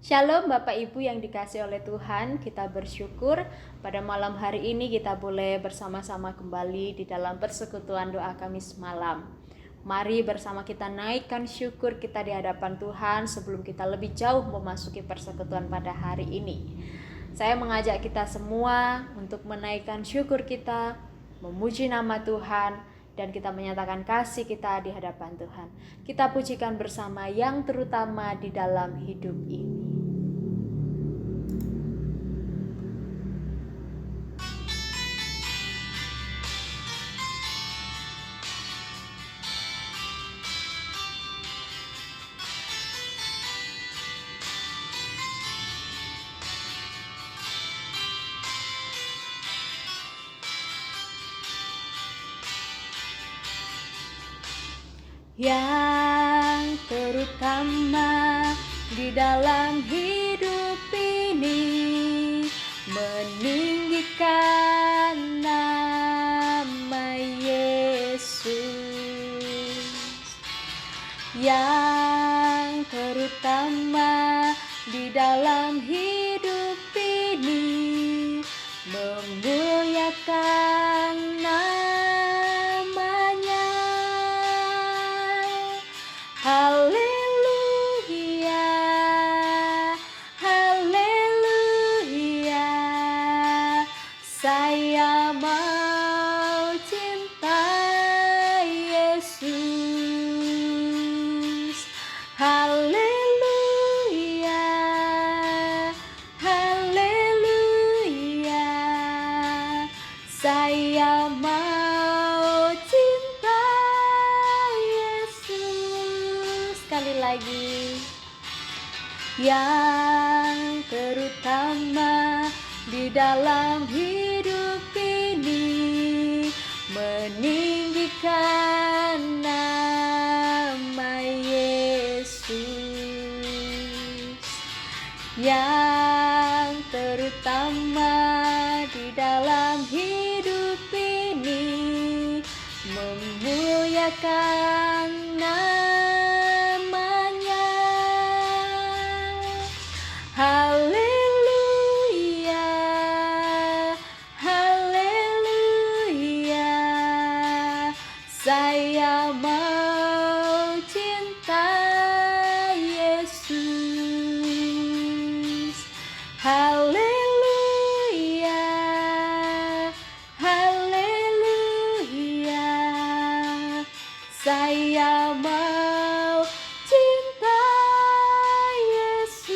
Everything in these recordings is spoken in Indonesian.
Shalom Bapak Ibu yang dikasihi oleh Tuhan, kita bersyukur pada malam hari ini kita boleh bersama-sama kembali di dalam persekutuan doa Kamis malam. Mari bersama kita naikkan syukur kita di hadapan Tuhan sebelum kita lebih jauh memasuki persekutuan pada hari ini. Saya mengajak kita semua untuk menaikkan syukur kita, memuji nama Tuhan, dan kita menyatakan kasih kita di hadapan Tuhan. Kita pujikan bersama yang terutama di dalam hidup ini. Yang terutama di dalam hidup ini, meninggikan nama Yesus. Yang terutama di dalam hidup ini, memuliakan namanya. Haleluya, haleluya, saya mau cinta Yesus. Haleluya, haleluya, saya mau cinta Yesus. Sekali lagi, yang terutama di dalam hidup ini, meninggikan nama Yesus. Yang terutama di dalam hidup ini, memuliakan namanya. Haleluya, haleluya, saya mau cinta Yesus. Haleluya, haleluya, saya mau cinta Yesus.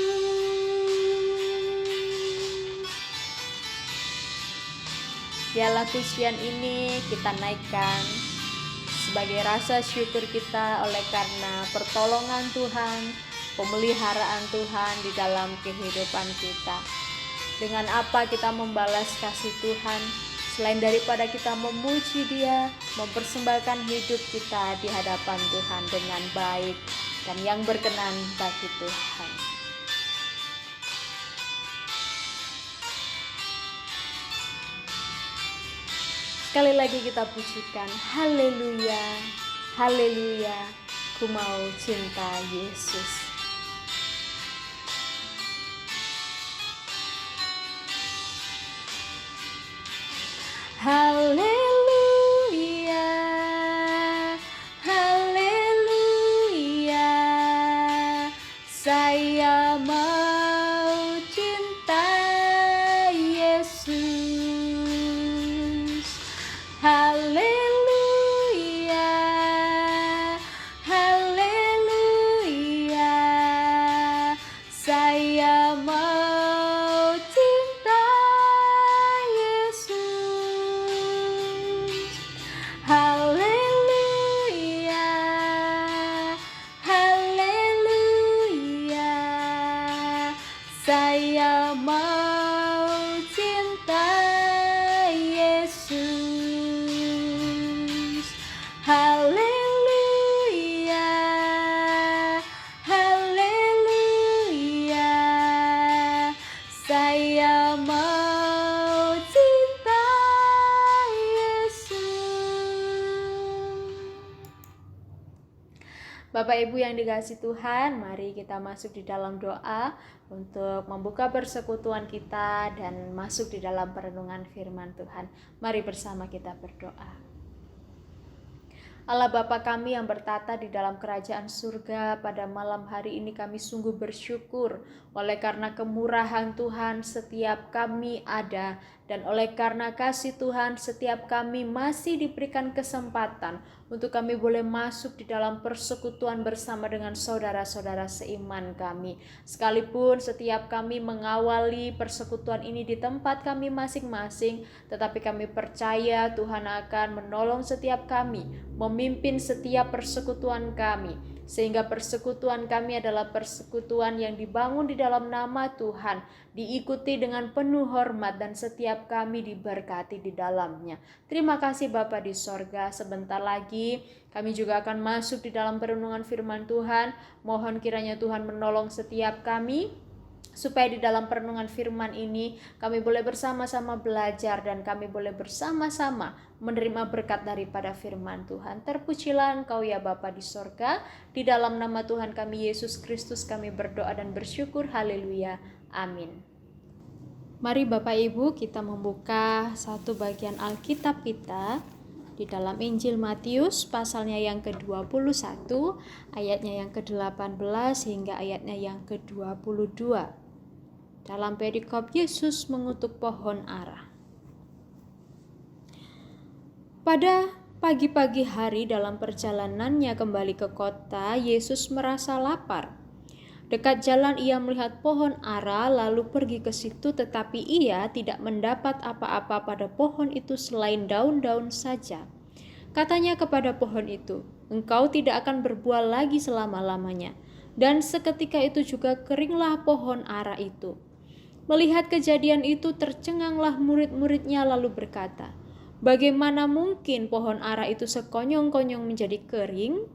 Biarlah pujian ini kita naikkan sebagai rasa syukur kita oleh karena pertolongan Tuhan, pemeliharaan Tuhan di dalam kehidupan kita. Dengan apa kita membalas kasih Tuhan selain daripada kita memuji Dia, mempersembahkan hidup kita di hadapan Tuhan dengan baik dan yang berkenan bagi Tuhan. Sekali lagi kita pujikan, haleluya, haleluya, ku mau cinta Yesus. Haleluya, haleluya, saya mau cinta Yesus. Haleluya, haleluya, Bapak Ibu yang dikasihi Tuhan, mari kita masuk di dalam doa untuk membuka persekutuan kita dan masuk di dalam perenungan firman Tuhan. Mari bersama kita berdoa. Allah Bapa kami yang bertata di dalam kerajaan surga, pada malam hari ini kami sungguh bersyukur oleh karena kemurahan Tuhan setiap kami ada, dan oleh karena kasih Tuhan setiap kami masih diberikan kesempatan untuk kami boleh masuk di dalam persekutuan bersama dengan saudara-saudara seiman kami. Sekalipun setiap kami mengawali persekutuan ini di tempat kami masing-masing, tetapi kami percaya Tuhan akan menolong setiap kami, memimpin setiap persekutuan kami, sehingga persekutuan kami adalah persekutuan yang dibangun di dalam nama Tuhan, diikuti dengan penuh hormat, dan setiap kami diberkati di dalamnya. Terima kasih Bapa di sorga. Sebentar lagi kami juga akan masuk di dalam perenungan firman Tuhan. Mohon kiranya Tuhan menolong setiap kami, supaya di dalam perenungan firman ini kami boleh bersama-sama belajar dan kami boleh bersama-sama menerima berkat daripada firman Tuhan. Terpujilah Engkau ya Bapa di sorga. Di dalam nama Tuhan kami Yesus Kristus kami berdoa dan bersyukur. Haleluya. Amin. Mari Bapak Ibu kita membuka satu bagian Alkitab kita di dalam Injil Matius pasalnya yang ke-21, ayatnya yang ke-18 hingga ayatnya yang ke-22. Dalam perikop Yesus mengutuk pohon ara. Pada pagi-pagi hari dalam perjalanannya kembali ke kota, Yesus merasa lapar. Dekat jalan ia melihat pohon ara lalu pergi ke situ, tetapi ia tidak mendapat apa-apa pada pohon itu selain daun-daun saja. Katanya kepada pohon itu, "Engkau tidak akan berbuah lagi selama-lamanya." Dan seketika itu juga keringlah pohon ara itu. Melihat kejadian itu tercenganglah murid-muridnya lalu berkata, "Bagaimana mungkin pohon ara itu sekonyong-konyong menjadi kering?"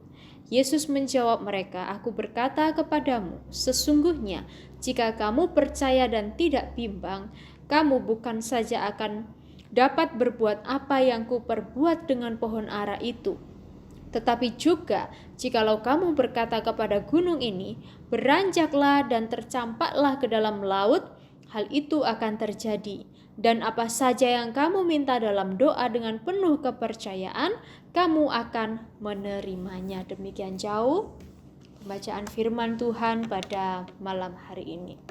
Yesus menjawab mereka, "Aku berkata kepadamu, sesungguhnya jika kamu percaya dan tidak bimbang, kamu bukan saja akan dapat berbuat apa yang kuperbuat dengan pohon ara itu, tetapi juga jikalau kamu berkata kepada gunung ini, beranjaklah dan tercampaklah ke dalam laut, hal itu akan terjadi. Dan apa saja yang kamu minta dalam doa dengan penuh kepercayaan, kamu akan menerimanya." Demikian jauh pembacaan firman Tuhan pada malam hari ini.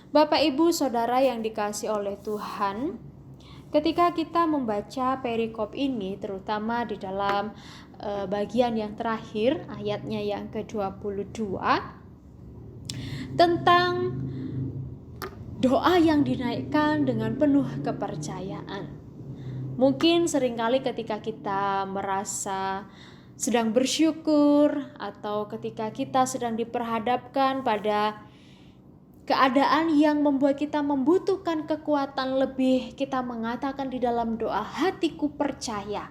Bapak Ibu Saudara yang dikasihi oleh Tuhan, ketika kita membaca perikop ini, terutama di dalam bagian yang terakhir, ayatnya yang ke-22, tentang doa yang dinaikkan dengan penuh kepercayaan. Mungkin seringkali ketika kita merasa sedang bersyukur, atau ketika kita sedang diperhadapkan pada keadaan yang membuat kita membutuhkan kekuatan lebih, kita mengatakan di dalam doa, "Hatiku percaya.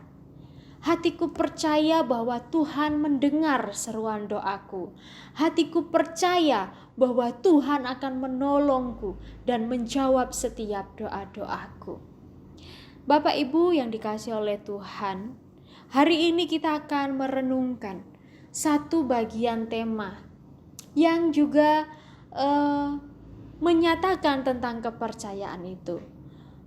Hatiku percaya bahwa Tuhan mendengar seruan doaku. Hatiku percaya bahwa Tuhan akan menolongku dan menjawab setiap doa-doaku." Bapak Ibu yang dikasihi oleh Tuhan, hari ini kita akan merenungkan satu bagian tema yang juga menyatakan tentang kepercayaan itu.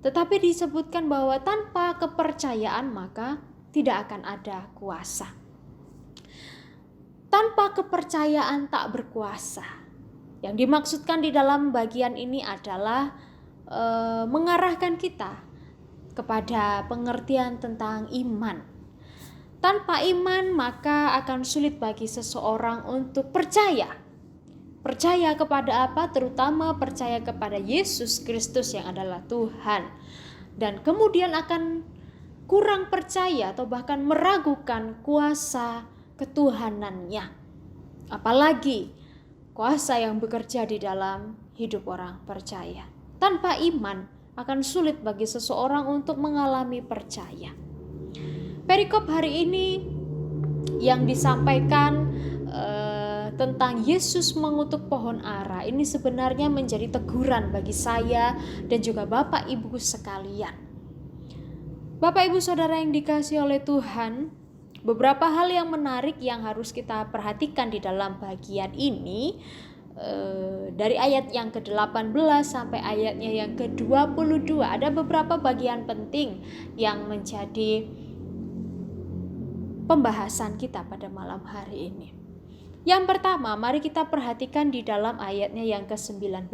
Tetapi disebutkan bahwa tanpa kepercayaan maka tidak akan ada kuasa. Tanpa kepercayaan tak berkuasa. Yang dimaksudkan di dalam bagian ini adalah mengarahkan kita kepada pengertian tentang iman. Tanpa iman maka akan sulit bagi seseorang untuk percaya. Percaya kepada apa? Terutama percaya kepada Yesus Kristus yang adalah Tuhan. Dan kemudian akan kurang percaya atau bahkan meragukan kuasa ketuhanannya. Apalagi kuasa yang bekerja di dalam hidup orang percaya. Tanpa iman akan sulit bagi seseorang untuk mengalami percaya. Perikop hari ini yang disampaikan tentang Yesus mengutuk pohon ara ini sebenarnya menjadi teguran bagi saya dan juga Bapak Ibu sekalian. Bapak Ibu Saudara yang dikasihi oleh Tuhan, beberapa hal yang menarik yang harus kita perhatikan di dalam bagian ini, dari ayat yang ke-18 sampai ayatnya yang ke-22 ada beberapa bagian penting yang menjadi pembahasan kita pada malam hari ini. Yang pertama, mari kita perhatikan di dalam ayatnya yang ke-19.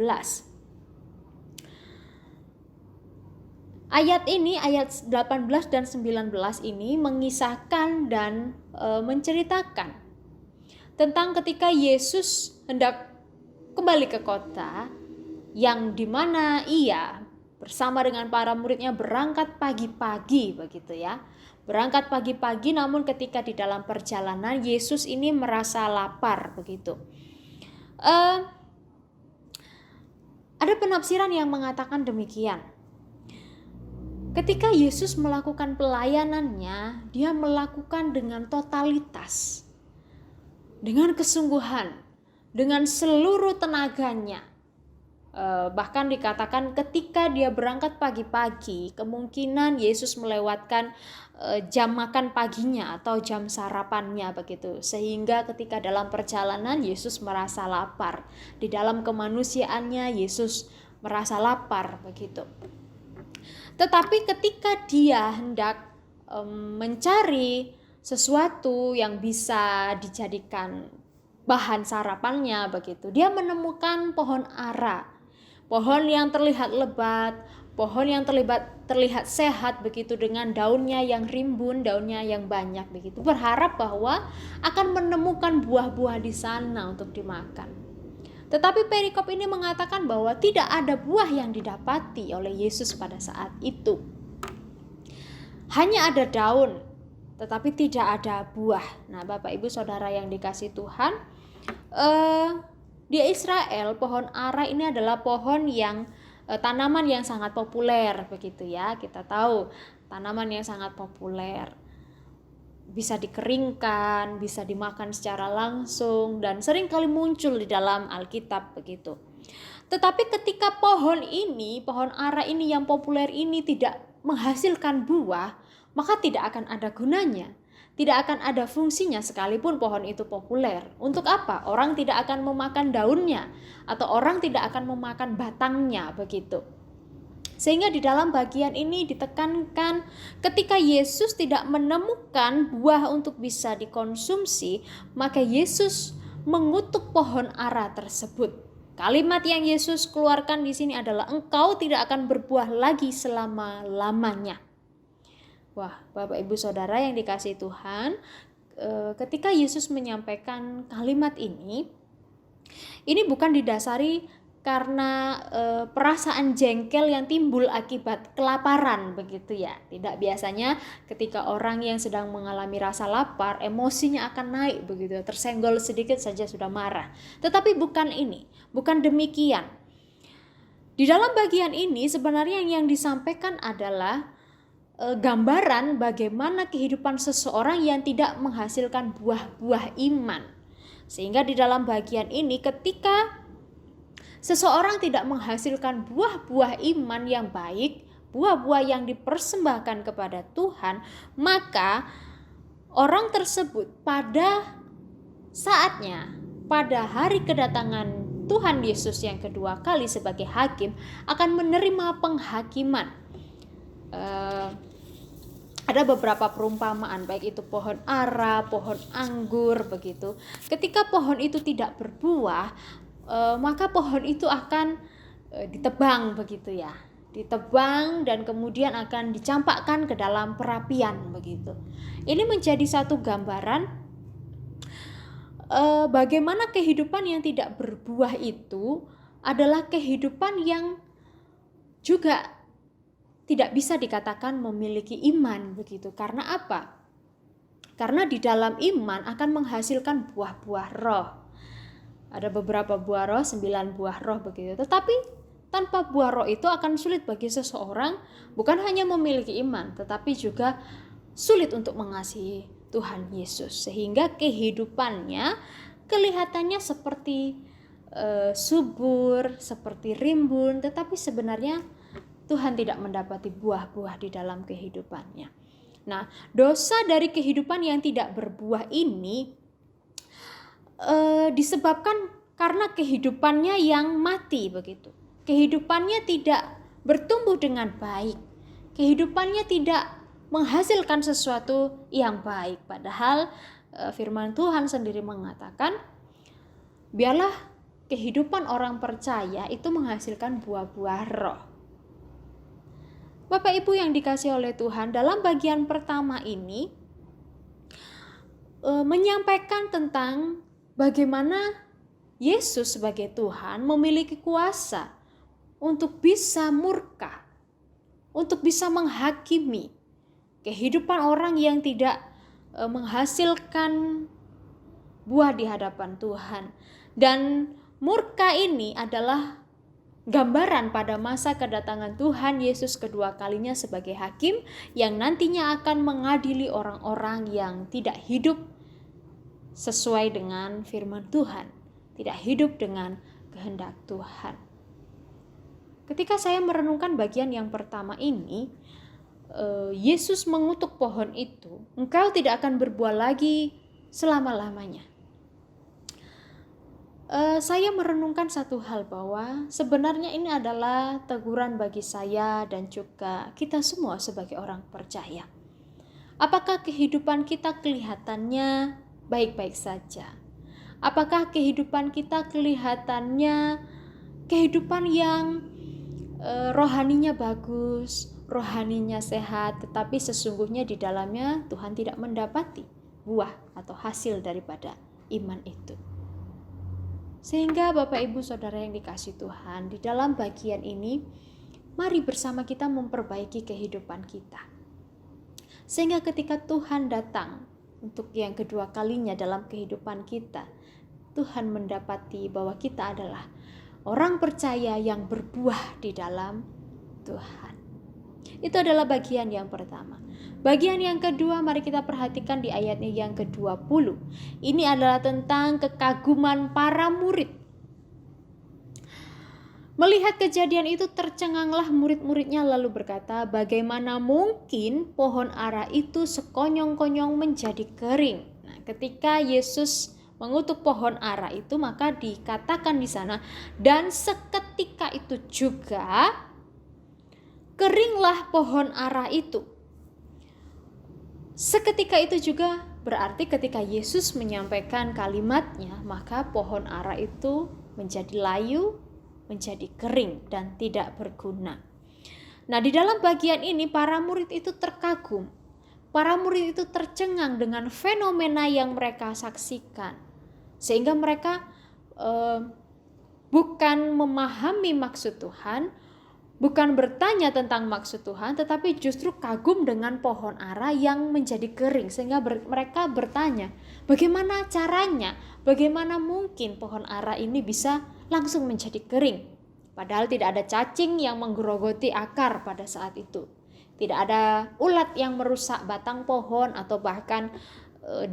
Ayat ini, ayat 18 dan 19 ini mengisahkan dan menceritakan tentang ketika Yesus hendak kembali ke kota, yang dimana ia bersama dengan para muridnya berangkat pagi-pagi begitu ya. Berangkat pagi-pagi, namun ketika di dalam perjalanan Yesus ini merasa lapar begitu. Ada penafsiran yang mengatakan demikian. Ketika Yesus melakukan pelayanannya, dia melakukan dengan totalitas, dengan kesungguhan, dengan seluruh tenaganya. Bahkan dikatakan ketika dia berangkat pagi-pagi, kemungkinan Yesus melewatkan jam makan paginya atau jam sarapannya begitu. Sehingga ketika dalam perjalanan Yesus merasa lapar. Di dalam kemanusiaannya Yesus merasa lapar begitu. Tetapi ketika dia hendak mencari sesuatu yang bisa dijadikan bahan sarapannya begitu, dia menemukan pohon ara, pohon yang terlihat lebat, pohon yang terlihat sehat begitu, dengan daunnya yang rimbun, daunnya yang banyak begitu, berharap bahwa akan menemukan buah-buah di sana untuk dimakan. Tetapi perikop ini mengatakan bahwa tidak ada buah yang didapati oleh Yesus pada saat itu. Hanya ada daun, tetapi tidak ada buah. Nah, Bapak Ibu Saudara yang dikasih Tuhan, di Israel pohon ara ini adalah pohon yang tanaman yang sangat populer begitu ya. Kita tahu tanaman yang sangat populer. Bisa dikeringkan, bisa dimakan secara langsung, dan sering kali muncul di dalam Alkitab begitu. Tetapi ketika pohon ara ini yang populer ini tidak menghasilkan buah, maka tidak akan ada gunanya, tidak akan ada fungsinya sekalipun pohon itu populer. Untuk apa? Orang tidak akan memakan daunnya, atau orang tidak akan memakan batangnya begitu. Sehingga di dalam bagian ini ditekankan ketika Yesus tidak menemukan buah untuk bisa dikonsumsi, maka Yesus mengutuk pohon ara tersebut. Kalimat yang Yesus keluarkan di sini adalah engkau tidak akan berbuah lagi selama-lamanya. Wah, Bapak Ibu Saudara yang dikasihi Tuhan, ketika Yesus menyampaikan kalimat ini bukan didasari karena perasaan jengkel yang timbul akibat kelaparan begitu ya. Tidak, biasanya ketika orang yang sedang mengalami rasa lapar, emosinya akan naik begitu, tersenggol sedikit saja sudah marah. Tetapi bukan demikian. Di dalam bagian ini sebenarnya yang disampaikan adalah gambaran bagaimana kehidupan seseorang yang tidak menghasilkan buah-buah iman. Sehingga di dalam bagian ini ketika seseorang tidak menghasilkan buah-buah iman yang baik, buah-buah yang dipersembahkan kepada Tuhan, maka orang tersebut pada saatnya, pada hari kedatangan Tuhan Yesus yang kedua kali sebagai hakim, akan menerima penghakiman. Ada beberapa perumpamaan, baik itu pohon ara, pohon anggur begitu. Ketika pohon itu tidak berbuah, maka pohon itu akan ditebang begitu ya, ditebang dan kemudian akan dicampakkan ke dalam perapian begitu. Ini menjadi satu gambaran bagaimana kehidupan yang tidak berbuah itu adalah kehidupan yang juga tidak bisa dikatakan memiliki iman begitu. Karena apa? Karena di dalam iman akan menghasilkan buah-buah roh. Ada beberapa buah roh, 9 buah roh begitu. Tetapi tanpa buah roh itu akan sulit bagi seseorang bukan hanya memiliki iman, tetapi juga sulit untuk mengasihi Tuhan Yesus. Sehingga kehidupannya kelihatannya seperti subur, seperti rimbun, tetapi sebenarnya Tuhan tidak mendapati buah-buah di dalam kehidupannya. Nah, dosa dari kehidupan yang tidak berbuah ini disebabkan karena kehidupannya yang mati begitu. Kehidupannya tidak bertumbuh dengan baik. Kehidupannya tidak menghasilkan sesuatu yang baik. Padahal firman Tuhan sendiri mengatakan, biarlah kehidupan orang percaya itu menghasilkan buah-buah roh. Bapak Ibu yang dikasihi oleh Tuhan, dalam bagian pertama ini menyampaikan tentang bagaimana Yesus sebagai Tuhan memiliki kuasa untuk bisa murka, untuk bisa menghakimi kehidupan orang yang tidak menghasilkan buah di hadapan Tuhan. Dan murka ini adalah gambaran pada masa kedatangan Tuhan Yesus kedua kalinya sebagai hakim yang nantinya akan mengadili orang-orang yang tidak hidup sesuai dengan firman Tuhan, tidak hidup dengan kehendak Tuhan. Ketika saya merenungkan bagian yang pertama ini, Yesus mengutuk pohon itu, engkau tidak akan berbuah lagi selama-lamanya. Saya merenungkan satu hal bahwa sebenarnya ini adalah teguran bagi saya dan juga kita semua sebagai orang percaya. Apakah kehidupan kita kelihatannya baik-baik saja? Apakah kehidupan kita kelihatannya kehidupan yang rohaninya bagus, rohaninya sehat, tetapi sesungguhnya di dalamnya Tuhan tidak mendapati buah atau hasil daripada iman itu. Sehingga Bapak Ibu Saudara yang dikasihi Tuhan, di dalam bagian ini mari bersama kita memperbaiki kehidupan kita. Sehingga ketika Tuhan datang untuk yang kedua kalinya dalam kehidupan kita, Tuhan mendapati bahwa kita adalah orang percaya yang berbuah di dalam Tuhan. Itu adalah bagian yang pertama. Bagian yang kedua, mari kita perhatikan di ayatnya yang ke-20. Ini adalah tentang kekaguman para murid. Melihat kejadian itu tercenganglah murid-muridnya lalu berkata, bagaimana mungkin pohon ara itu sekonyong-konyong menjadi kering? Nah, ketika Yesus mengutuk pohon ara itu, maka dikatakan di sana, dan seketika itu juga keringlah pohon ara itu. Seketika itu juga berarti ketika Yesus menyampaikan kalimatnya, maka pohon ara itu menjadi layu, menjadi kering dan tidak berguna. Nah, di dalam bagian ini para murid itu terkagum. Para murid itu tercengang dengan fenomena yang mereka saksikan. Sehingga mereka bukan memahami maksud Tuhan, bukan bertanya tentang maksud Tuhan, tetapi justru kagum dengan pohon ara yang menjadi kering. Sehingga mereka bertanya, bagaimana caranya? Bagaimana mungkin pohon ara ini bisa langsung menjadi kering? Padahal tidak ada cacing yang menggerogoti akar pada saat itu. Tidak ada ulat yang merusak batang pohon atau bahkan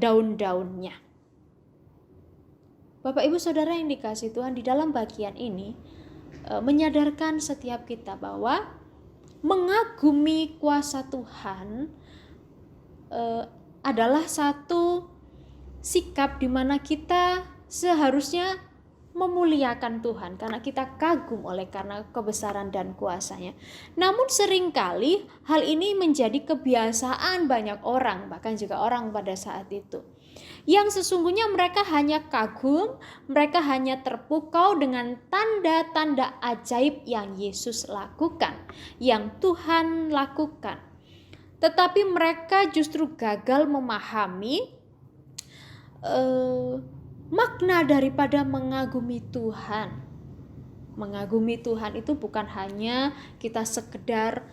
daun-daunnya. Bapak Ibu Saudara yang dikasihi Tuhan, di dalam bagian ini menyadarkan setiap kita bahwa mengagumi kuasa Tuhan adalah satu sikap di mana kita seharusnya memuliakan Tuhan karena kita kagum oleh karena kebesaran dan kuasanya. Namun seringkali hal ini menjadi kebiasaan banyak orang, bahkan juga orang pada saat itu. Yang sesungguhnya mereka hanya kagum, mereka hanya terpukau dengan tanda-tanda ajaib yang Yesus lakukan, yang Tuhan lakukan. Tetapi mereka justru gagal memahami makna daripada mengagumi Tuhan. Mengagumi Tuhan itu bukan hanya kita sekedar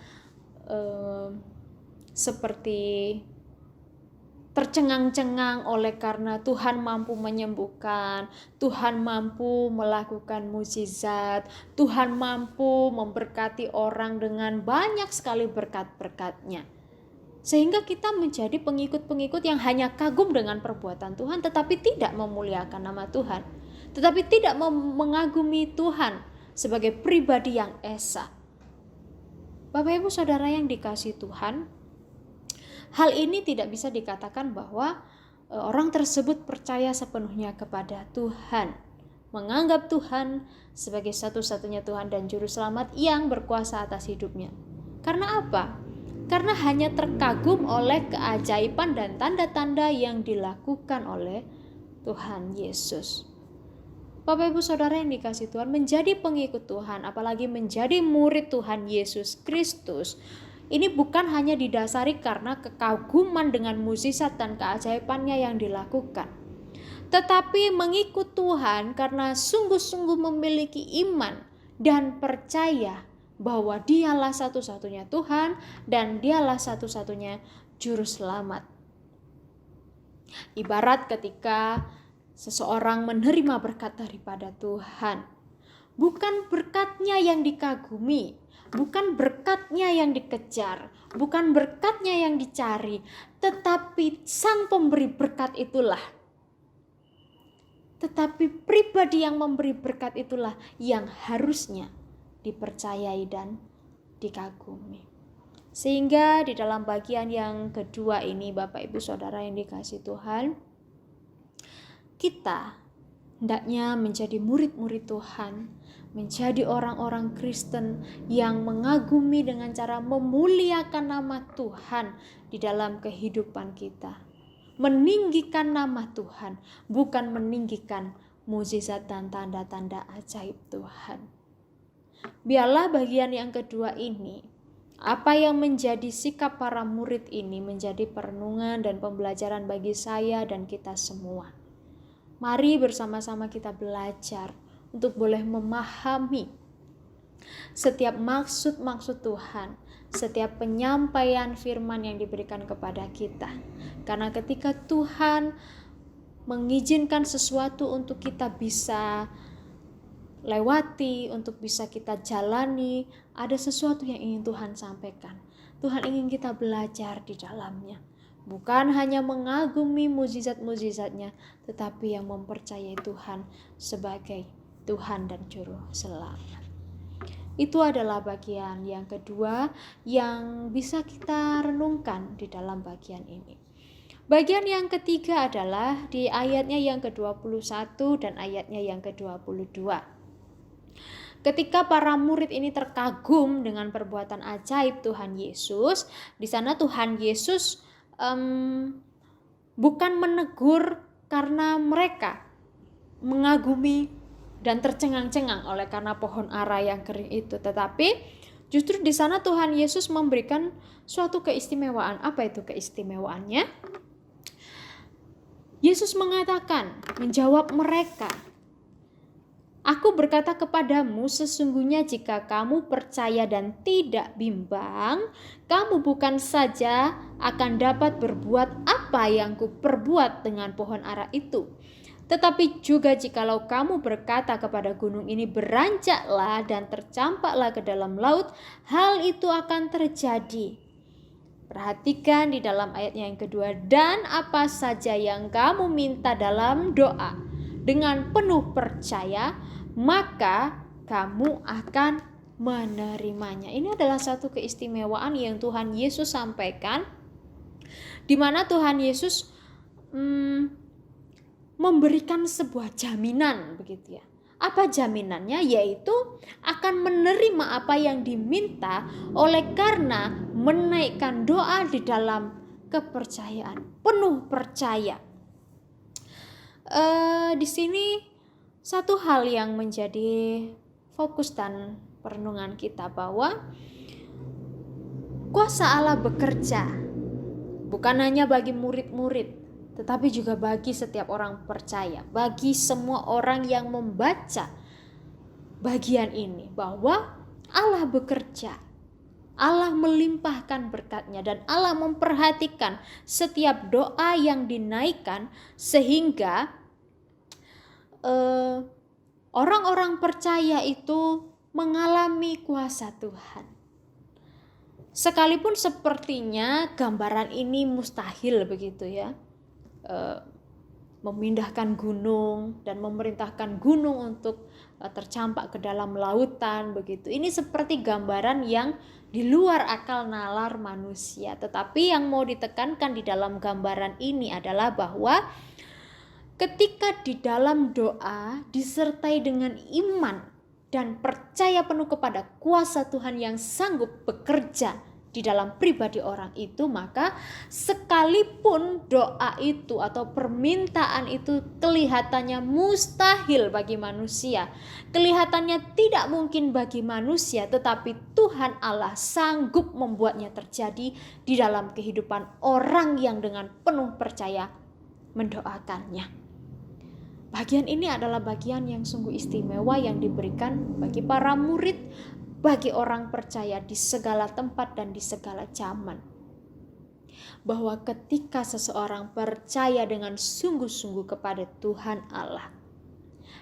seperti tercengang-cengang oleh karena Tuhan mampu menyembuhkan, Tuhan mampu melakukan mukjizat, Tuhan mampu memberkati orang dengan banyak sekali berkat-berkatnya. Sehingga kita menjadi pengikut-pengikut yang hanya kagum dengan perbuatan Tuhan tetapi tidak memuliakan nama Tuhan, tetapi tidak mengagumi Tuhan sebagai pribadi yang esa. Bapak Ibu Saudara yang dikasihi Tuhan, hal ini tidak bisa dikatakan bahwa orang tersebut percaya sepenuhnya kepada Tuhan, menganggap Tuhan sebagai satu-satunya Tuhan dan Juru Selamat yang berkuasa atas hidupnya. Karena apa? Karena hanya terkagum oleh keajaiban dan tanda-tanda yang dilakukan oleh Tuhan Yesus. Bapak Ibu Saudara yang dikasihi Tuhan, menjadi pengikut Tuhan, apalagi menjadi murid Tuhan Yesus Kristus, ini bukan hanya didasari karena kekaguman dengan mukjizat dan keajaibannya yang dilakukan, tetapi mengikut Tuhan karena sungguh-sungguh memiliki iman dan percaya bahwa Dialah satu-satunya Tuhan dan Dialah satu-satunya Juru Selamat. Ibarat ketika seseorang menerima berkat daripada Tuhan, bukan berkatnya yang dikagumi, bukan berkatnya yang dikejar, bukan berkatnya yang dicari, tetapi Sang Pemberi berkat itulah. Tetapi pribadi yang memberi berkat itulah yang harusnya dipercayai dan dikagumi. Sehingga di dalam bagian yang kedua ini, Bapak Ibu Saudara yang dikasihi Tuhan, kita hendaknya menjadi murid-murid Tuhan, menjadi orang-orang Kristen yang mengagumi dengan cara memuliakan nama Tuhan di dalam kehidupan kita. Meninggikan nama Tuhan, bukan meninggikan mukjizat dan tanda-tanda ajaib Tuhan. Biarlah bagian yang kedua ini, apa yang menjadi sikap para murid ini, menjadi perenungan dan pembelajaran bagi saya dan kita semua. Mari bersama-sama kita belajar untuk boleh memahami setiap maksud-maksud Tuhan, setiap penyampaian firman yang diberikan kepada kita. Karena ketika Tuhan mengizinkan sesuatu untuk kita bisa lewati, untuk bisa kita jalani, ada sesuatu yang ingin Tuhan sampaikan. Tuhan ingin kita belajar di dalamnya. Bukan hanya mengagumi mukjizat-mukjizatnya, tetapi yang mempercayai Tuhan sebagai Tuhan dan Juru Selamat. Itu adalah bagian yang kedua yang bisa kita renungkan di dalam bagian ini. Bagian yang ketiga adalah di ayatnya yang ke-21 dan ayatnya yang ke-22. Ketika para murid ini terkagum dengan perbuatan ajaib Tuhan Yesus, di sana Tuhan Yesus bukan menegur karena mereka mengagumi dan tercengang-cengang oleh karena pohon ara yang kering itu, tetapi justru di sana Tuhan Yesus memberikan suatu keistimewaan. Apa itu keistimewaannya? Yesus mengatakan, menjawab mereka, "Aku berkata kepadamu, sesungguhnya jika kamu percaya dan tidak bimbang, kamu bukan saja akan dapat berbuat apa yang kuperbuat dengan pohon ara itu, tetapi juga jikalau kamu berkata kepada gunung ini, beranjaklah dan tercampaklah ke dalam laut, hal itu akan terjadi." Perhatikan di dalam ayatnya yang kedua, "Dan apa saja yang kamu minta dalam doa dengan penuh percaya, maka kamu akan menerimanya." Ini adalah satu keistimewaan yang Tuhan Yesus sampaikan, di mana Tuhan Yesus memberikan sebuah jaminan, begitu ya. Apa jaminannya? Yaitu akan menerima apa yang diminta oleh karena menaikkan doa di dalam kepercayaan, penuh percaya. Di sini satu hal yang menjadi fokus dan perenungan kita, bahwa kuasa Allah bekerja bukan hanya bagi murid-murid, tetapi juga bagi setiap orang percaya, bagi semua orang yang membaca bagian ini, bahwa Allah bekerja, Allah melimpahkan berkat-Nya, dan Allah memperhatikan setiap doa yang dinaikkan, sehingga orang-orang percaya itu mengalami kuasa Tuhan. Sekalipun sepertinya gambaran ini mustahil, begitu ya, memindahkan gunung dan memerintahkan gunung untuk tercampak ke dalam lautan, begitu. Ini seperti gambaran yang di luar akal nalar manusia. Tetapi yang mau ditekankan di dalam gambaran ini adalah bahwa ketika di dalam doa disertai dengan iman dan percaya penuh kepada kuasa Tuhan yang sanggup bekerja di dalam pribadi orang itu, maka sekalipun doa itu atau permintaan itu kelihatannya mustahil bagi manusia, kelihatannya tidak mungkin bagi manusia, tetapi Tuhan Allah sanggup membuatnya terjadi di dalam kehidupan orang yang dengan penuh percaya mendoakannya. Bagian ini adalah bagian yang sungguh istimewa yang diberikan bagi para murid, bagi orang percaya di segala tempat dan di segala zaman. Bahwa ketika seseorang percaya dengan sungguh-sungguh kepada Tuhan Allah,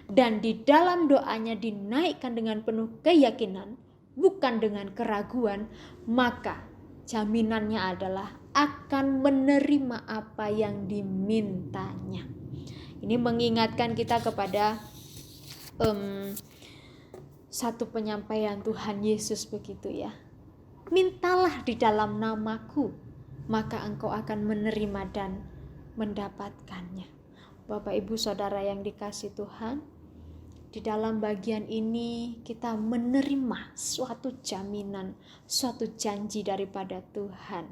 dan di dalam doanya dinaikkan dengan penuh keyakinan, bukan dengan keraguan, maka jaminannya adalah akan menerima apa yang dimintanya. Ini mengingatkan kita kepada satu penyampaian Tuhan Yesus begitu ya. Mintalah di dalam namaku, maka engkau akan menerima dan mendapatkannya. Bapak Ibu Saudara yang dikasihi Tuhan, di dalam bagian ini kita menerima suatu jaminan, suatu janji daripada Tuhan,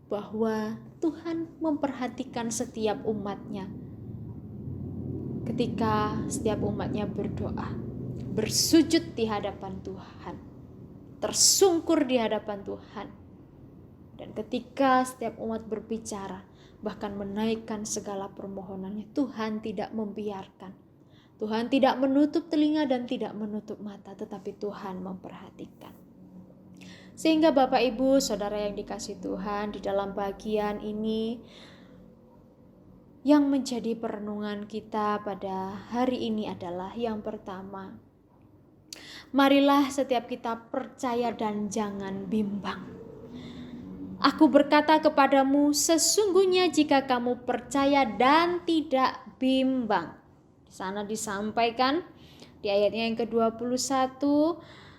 bahwa Tuhan memperhatikan setiap umatnya. Ketika setiap umatnya berdoa, bersujud di hadapan Tuhan, tersungkur di hadapan Tuhan, dan ketika setiap umat berbicara, bahkan menaikkan segala permohonannya, Tuhan tidak membiarkan. Tuhan tidak menutup telinga dan tidak menutup mata, tetapi Tuhan memperhatikan. Sehingga Bapak Ibu Saudara yang dikasihi Tuhan, di dalam bagian ini yang menjadi perenungan kita pada hari ini adalah yang pertama, marilah setiap kita percaya dan jangan bimbang. Aku berkata kepadamu, sesungguhnya jika kamu percaya dan tidak bimbang. Di sana disampaikan di ayatnya yang ke-21,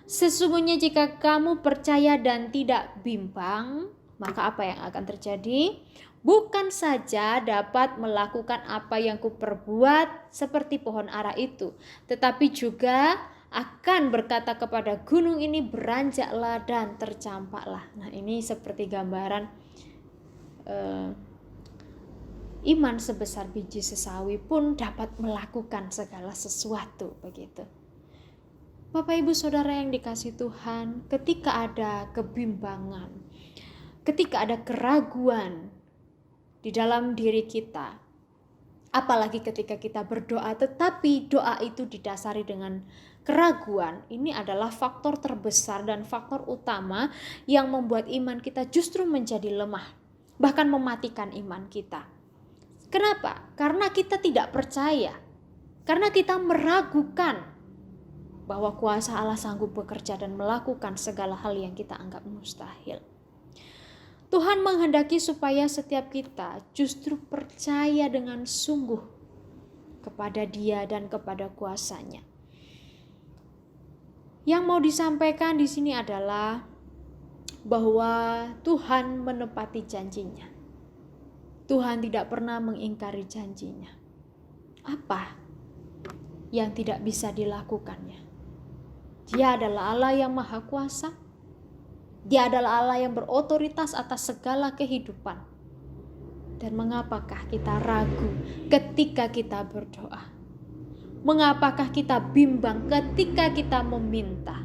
sesungguhnya jika kamu percaya dan tidak bimbang, maka apa yang akan terjadi? Bukan saja dapat melakukan apa yang kuperbuat seperti pohon ara itu, tetapi juga akan berkata kepada gunung ini, beranjaklah dan tercampaklah. Nah, ini seperti gambaran iman sebesar biji sesawi pun dapat melakukan segala sesuatu begitu. Bapak Ibu Saudara yang dikasihi Tuhan, ketika ada kebimbangan, ketika ada keraguan di dalam diri kita, apalagi ketika kita berdoa tetapi doa itu didasari dengan keraguan, ini adalah faktor terbesar dan faktor utama yang membuat iman kita justru menjadi lemah, bahkan mematikan iman kita. Kenapa? Karena kita tidak percaya, karena kita meragukan bahwa kuasa Allah sanggup bekerja dan melakukan segala hal yang kita anggap mustahil. Tuhan menghendaki supaya setiap kita justru percaya dengan sungguh kepada Dia dan kepada kuasanya. Yang mau disampaikan di sini adalah bahwa Tuhan menepati janjinya. Tuhan tidak pernah mengingkari janjinya. Apa yang tidak bisa dilakukannya? Dia adalah Allah yang Maha Kuasa. Dia adalah Allah yang berotoritas atas segala kehidupan. Dan mengapakah kita ragu ketika kita berdoa? Mengapakah kita bimbang ketika kita meminta?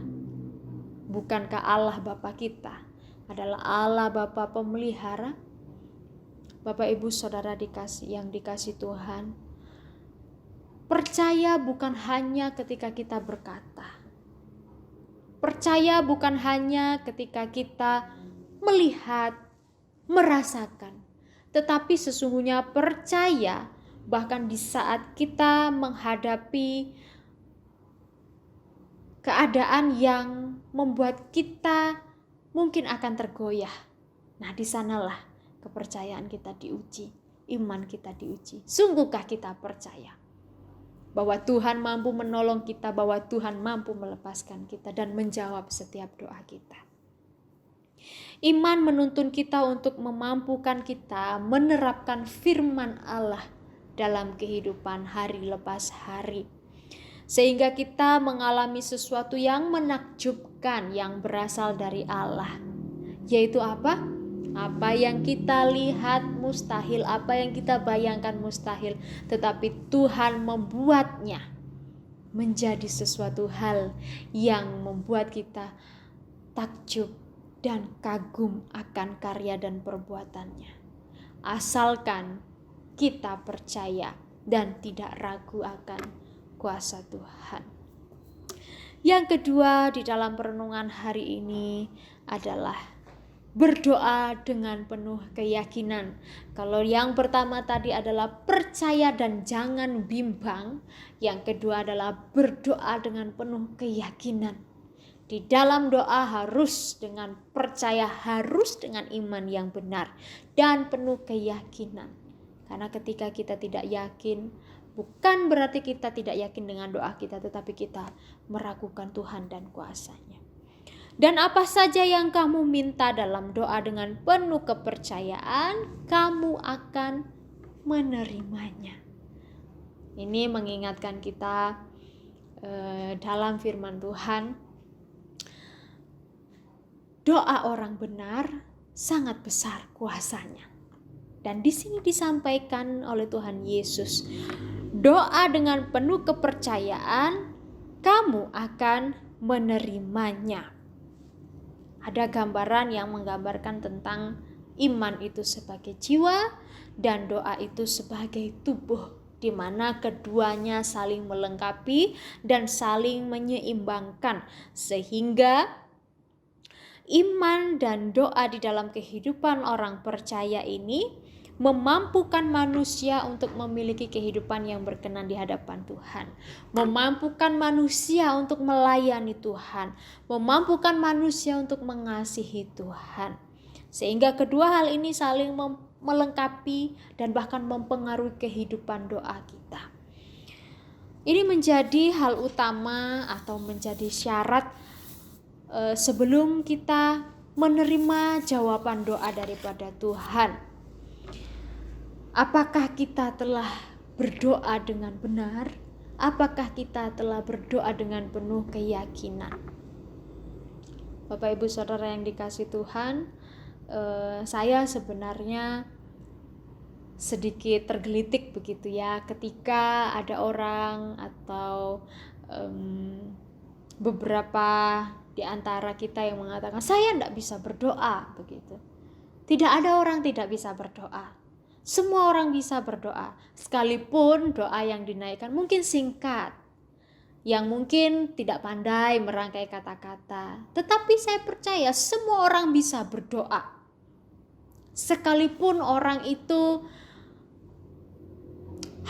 Bukankah Allah Bapa kita adalah Allah Bapa pemelihara? Bapak Ibu Saudara yang dikasihi Tuhan, percaya bukan hanya ketika kita berkata. Percaya bukan hanya ketika kita melihat, merasakan, tetapi sesungguhnya percaya bahkan di saat kita menghadapi keadaan yang membuat kita mungkin akan tergoyah. Nah, di sanalah kepercayaan kita diuji, iman kita diuji. Sungguhkah kita percaya bahwa Tuhan mampu menolong kita, bahwa Tuhan mampu melepaskan kita dan menjawab setiap doa kita? Iman menuntun kita untuk memampukan kita menerapkan firman Allah dalam kehidupan hari lepas hari. Sehingga kita mengalami sesuatu yang menakjubkan yang berasal dari Allah. Yaitu apa? Apa yang kita lihat mustahil, apa yang kita bayangkan mustahil, tetapi Tuhan membuatnya menjadi sesuatu hal yang membuat kita takjub dan kagum akan karya dan perbuatannya. Asalkan kita percaya dan tidak ragu akan kuasa Tuhan. Yang kedua di dalam perenungan hari ini adalah berdoa dengan penuh keyakinan. Kalau yang pertama tadi adalah percaya dan jangan bimbang, yang kedua adalah berdoa dengan penuh keyakinan. Di dalam doa harus dengan percaya, harus dengan iman yang benar dan penuh keyakinan. Karena ketika kita tidak yakin, bukan berarti kita tidak yakin dengan doa kita, tetapi kita meragukan Tuhan dan kuasa-Nya. Dan apa saja yang kamu minta dalam doa dengan penuh kepercayaan, kamu akan menerimanya. Ini mengingatkan kita dalam firman Tuhan, doa orang benar sangat besar kuasanya. Dan di sini disampaikan oleh Tuhan Yesus, doa dengan penuh kepercayaan, kamu akan menerimanya. Ada gambaran yang menggambarkan tentang iman itu sebagai jiwa dan doa itu sebagai tubuh, di mana keduanya saling melengkapi dan saling menyeimbangkan, sehingga iman dan doa di dalam kehidupan orang percaya ini memampukan manusia untuk memiliki kehidupan yang berkenan di hadapan Tuhan, memampukan manusia untuk melayani Tuhan, memampukan manusia untuk mengasihi Tuhan. Sehingga kedua hal ini saling melengkapi dan bahkan mempengaruhi kehidupan doa kita. Ini menjadi hal utama atau menjadi syarat sebelum kita menerima jawaban doa daripada Tuhan. Apakah kita telah berdoa dengan benar? Apakah kita telah berdoa dengan penuh keyakinan? Bapak Ibu Saudara yang dikasihi Tuhan, saya sebenarnya sedikit tergelitik begitu ya ketika ada orang atau beberapa di antara kita yang mengatakan saya tidak bisa berdoa begitu. Tidak ada orang tidak bisa berdoa. Semua orang bisa berdoa. Sekalipun doa yang dinaikkan mungkin singkat, yang mungkin tidak pandai merangkai kata-kata. Tetapi saya percaya semua orang bisa berdoa. Sekalipun orang itu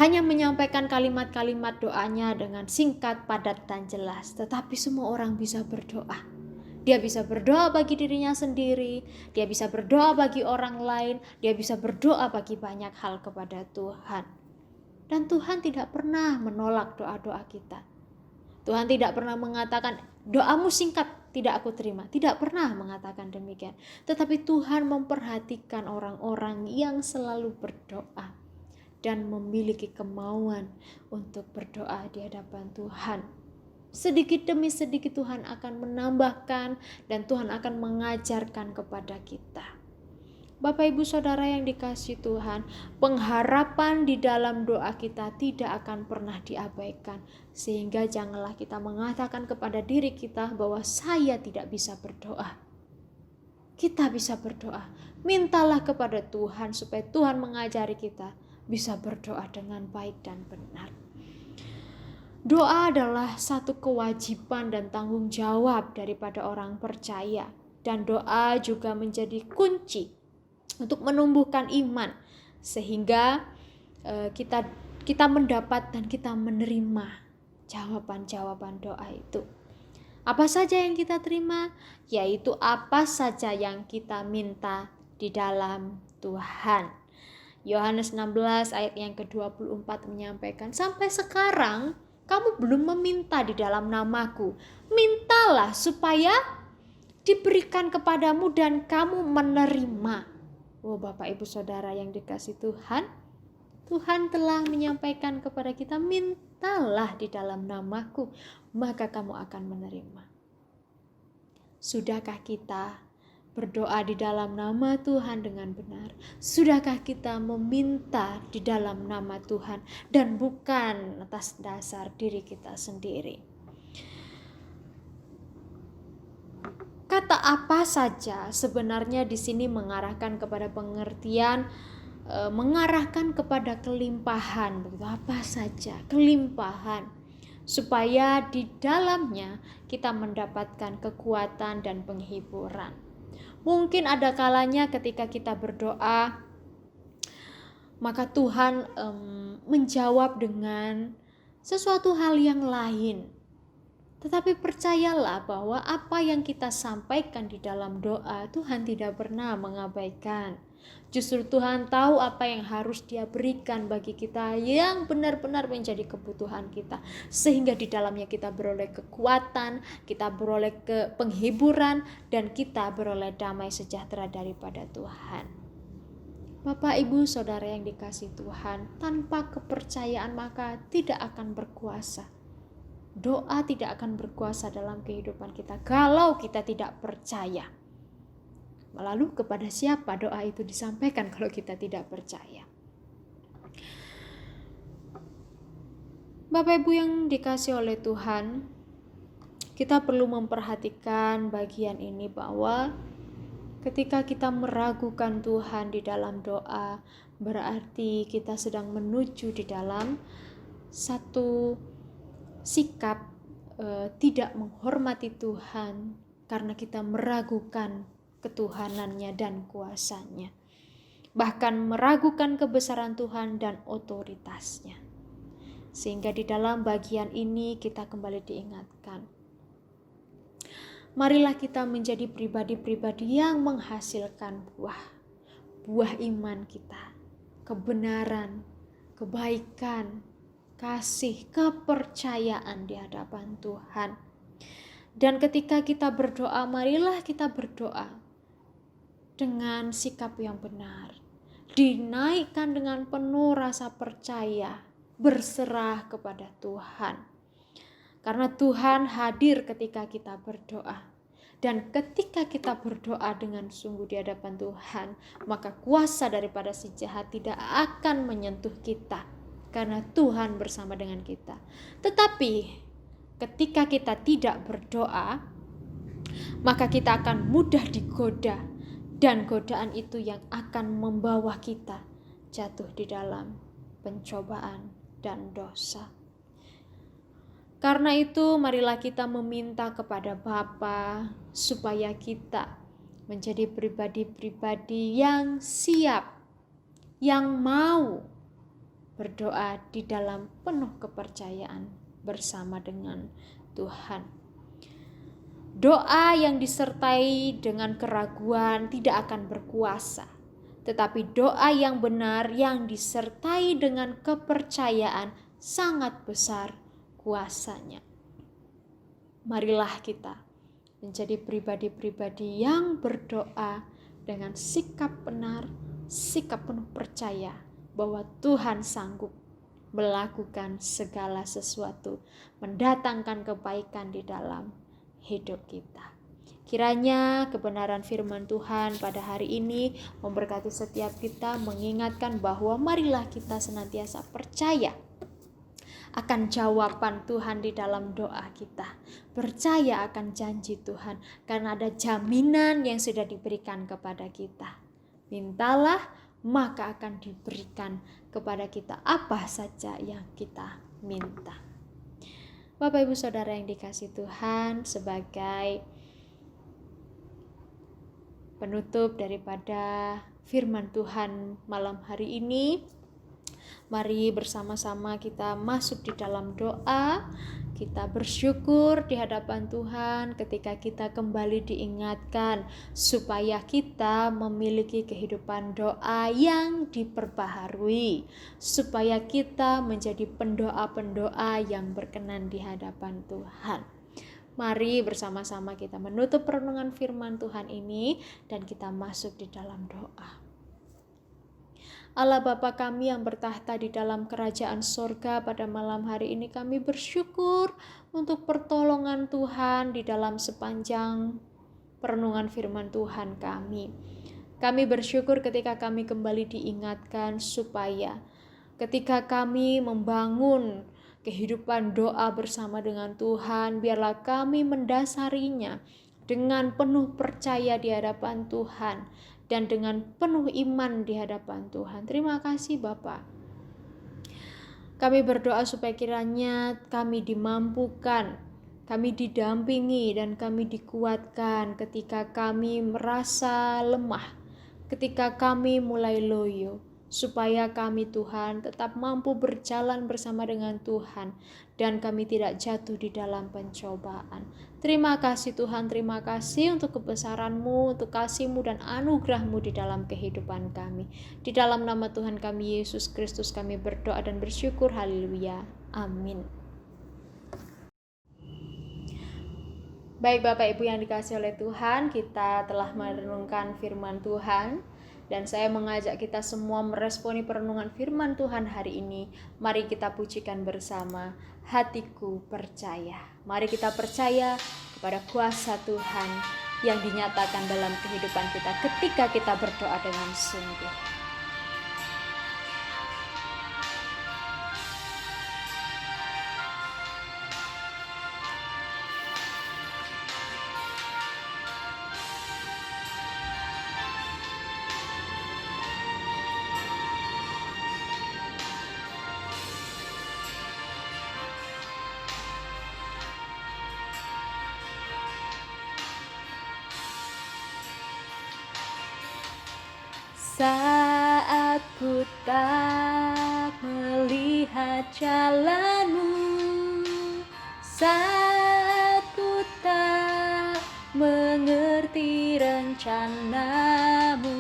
hanya menyampaikan kalimat-kalimat doanya dengan singkat, padat, dan jelas. Tetapi semua orang bisa berdoa. Dia bisa berdoa bagi dirinya sendiri, dia bisa berdoa bagi orang lain, dia bisa berdoa bagi banyak hal kepada Tuhan. Dan Tuhan tidak pernah menolak doa-doa kita. Tuhan tidak pernah mengatakan, doamu singkat, tidak aku terima. Tidak pernah mengatakan demikian. Tetapi Tuhan memperhatikan orang-orang yang selalu berdoa dan memiliki kemauan untuk berdoa di hadapan Tuhan. Sedikit demi sedikit Tuhan akan menambahkan dan Tuhan akan mengajarkan kepada kita. Bapak Ibu Saudara yang dikasihi Tuhan, pengharapan di dalam doa kita tidak akan pernah diabaikan. Sehingga janganlah kita mengatakan kepada diri kita bahwa saya tidak bisa berdoa. Kita bisa berdoa. Mintalah kepada Tuhan supaya Tuhan mengajari kita bisa berdoa dengan baik dan benar. Doa adalah satu kewajiban dan tanggung jawab daripada orang percaya. Dan doa juga menjadi kunci untuk menumbuhkan iman. Sehingga kita mendapat dan kita menerima jawaban-jawaban doa itu. Apa saja yang kita terima? Yaitu apa saja yang kita minta di dalam Tuhan. Yohanes 16 ayat yang ke-24 menyampaikan, sampai sekarang kamu belum meminta di dalam namaku. Mintalah supaya diberikan kepadamu dan kamu menerima. Oh Bapak Ibu Saudara yang dikasihi Tuhan, Tuhan telah menyampaikan kepada kita, mintalah di dalam namaku, maka kamu akan menerima. Sudahkah kita berdoa di dalam nama Tuhan dengan benar? Sudahkah kita meminta di dalam nama Tuhan dan bukan atas dasar diri kita sendiri? Kata apa saja sebenarnya di sini mengarahkan kepada pengertian, mengarahkan kepada kelimpahan. Begitu, apa saja kelimpahan, supaya di dalamnya kita mendapatkan kekuatan dan penghiburan. Mungkin ada kalanya ketika kita berdoa, maka Tuhan menjawab dengan sesuatu hal yang lain. Tetapi percayalah bahwa apa yang kita sampaikan di dalam doa, Tuhan tidak pernah mengabaikan. Justru Tuhan tahu apa yang harus Dia berikan bagi kita yang benar-benar menjadi kebutuhan kita. Sehingga di dalamnya kita beroleh kekuatan, kita beroleh penghiburan, dan kita beroleh damai sejahtera daripada Tuhan. Bapak, Ibu, Saudara yang dikasihi Tuhan, tanpa kepercayaan maka tidak akan berkuasa. Doa tidak akan berkuasa dalam kehidupan kita kalau kita tidak percaya. Lalu kepada siapa doa itu disampaikan kalau kita tidak percaya? Bapak Ibu yang dikasihi oleh Tuhan, kita perlu memperhatikan bagian ini bahwa ketika kita meragukan Tuhan di dalam doa, berarti kita sedang menuju di dalam satu sikap tidak menghormati Tuhan karena kita meragukan ketuhanannya dan kuasanya, bahkan meragukan kebesaran Tuhan dan otoritasnya. Sehingga di dalam bagian ini kita kembali diingatkan, marilah kita menjadi pribadi-pribadi yang menghasilkan buah iman kita, kebenaran, kebaikan, kasih, kepercayaan di hadapan Tuhan. Dan ketika kita berdoa, marilah kita berdoa dengan sikap yang benar, dinaikkan dengan penuh rasa percaya, berserah kepada Tuhan. Karena Tuhan hadir ketika kita berdoa. Dan ketika kita berdoa dengan sungguh di hadapan Tuhan, maka kuasa daripada si jahat tidak akan menyentuh kita, karena Tuhan bersama dengan kita. Tetapi ketika kita tidak berdoa, maka kita akan mudah digoda, dan godaan itu yang akan membawa kita jatuh di dalam pencobaan dan dosa. Karena itu marilah kita meminta kepada Bapa supaya kita menjadi pribadi-pribadi yang siap, yang mau berdoa di dalam penuh kepercayaan bersama dengan Tuhan. Doa yang disertai dengan keraguan tidak akan berkuasa, tetapi doa yang benar yang disertai dengan kepercayaan sangat besar kuasanya. Marilah kita menjadi pribadi-pribadi yang berdoa dengan sikap benar, sikap penuh percaya bahwa Tuhan sanggup melakukan segala sesuatu, mendatangkan kebaikan di dalam hidup kita. Kiranya kebenaran firman Tuhan pada hari ini memberkati setiap kita, mengingatkan bahwa marilah kita senantiasa percaya akan jawaban Tuhan di dalam doa kita. Percaya akan janji Tuhan karena ada jaminan yang sudah diberikan kepada kita. Mintalah maka akan diberikan kepada kita apa saja yang kita minta. Bapak Ibu Saudara yang dikasihi Tuhan, sebagai penutup daripada firman Tuhan malam hari ini, mari bersama-sama kita masuk di dalam doa. Kita bersyukur di hadapan Tuhan ketika kita kembali diingatkan supaya kita memiliki kehidupan doa yang diperbaharui, supaya kita menjadi pendoa-pendoa yang berkenan di hadapan Tuhan. Mari bersama-sama kita menutup perenungan firman Tuhan ini dan kita masuk di dalam doa. Allah Bapa kami yang bertahta di dalam kerajaan sorga, pada malam hari ini kami bersyukur untuk pertolongan Tuhan di dalam sepanjang perenungan firman Tuhan kami. Kami bersyukur ketika kami kembali diingatkan supaya ketika kami membangun kehidupan doa bersama dengan Tuhan, biarlah kami mendasarinya dengan penuh percaya di hadapan Tuhan dan dengan penuh iman di hadapan Tuhan. Terima kasih Bapa. Kami berdoa supaya kiranya kami dimampukan, kami didampingi dan kami dikuatkan ketika kami merasa lemah, ketika kami mulai loyo, supaya kami Tuhan tetap mampu berjalan bersama dengan Tuhan dan kami tidak jatuh di dalam pencobaan. Terima kasih Tuhan, terima kasih untuk kebesaran-Mu, untuk kasih-Mu dan anugerah-Mu di dalam kehidupan kami. Di dalam nama Tuhan kami Yesus Kristus kami berdoa dan bersyukur. Haleluya. Amin. Baik Bapak Ibu yang dikasihi oleh Tuhan, kita telah merenungkan firman Tuhan. Dan saya mengajak kita semua meresponi perenungan firman Tuhan hari ini. Mari kita pujikan bersama, hatiku percaya. Mari kita percaya kepada kuasa Tuhan yang dinyatakan dalam kehidupan kita ketika kita berdoa dengan sungguh. Saat ku tak melihat jalan-Mu, saat ku tak mengerti rencana-Mu,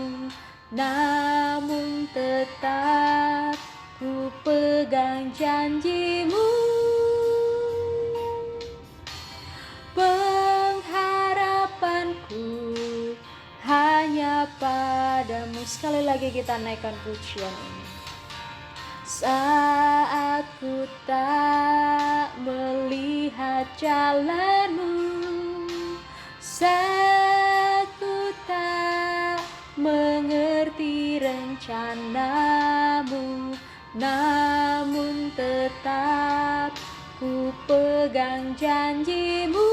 namun tetap ku pegang janji-Mu. Pengharapanku hanya padamu. Sekali lagi kita naikkan pujian ini. Saat ku tak melihat jalan-Mu, saat ku tak mengerti rencana-Mu, namun tetap ku pegang janji-Mu.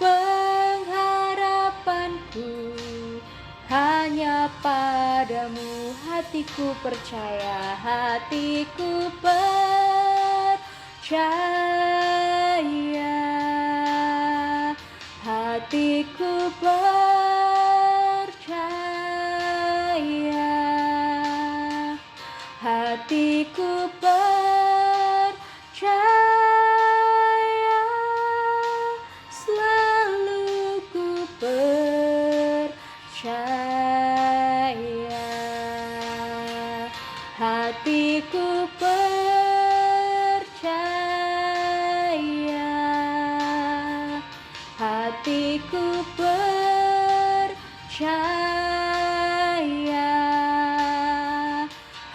Pengharapanku hanya padamu. Hatiku percaya, hatiku percaya, hatiku percaya, hatiku percaya. Hatiku percaya, hatiku percaya,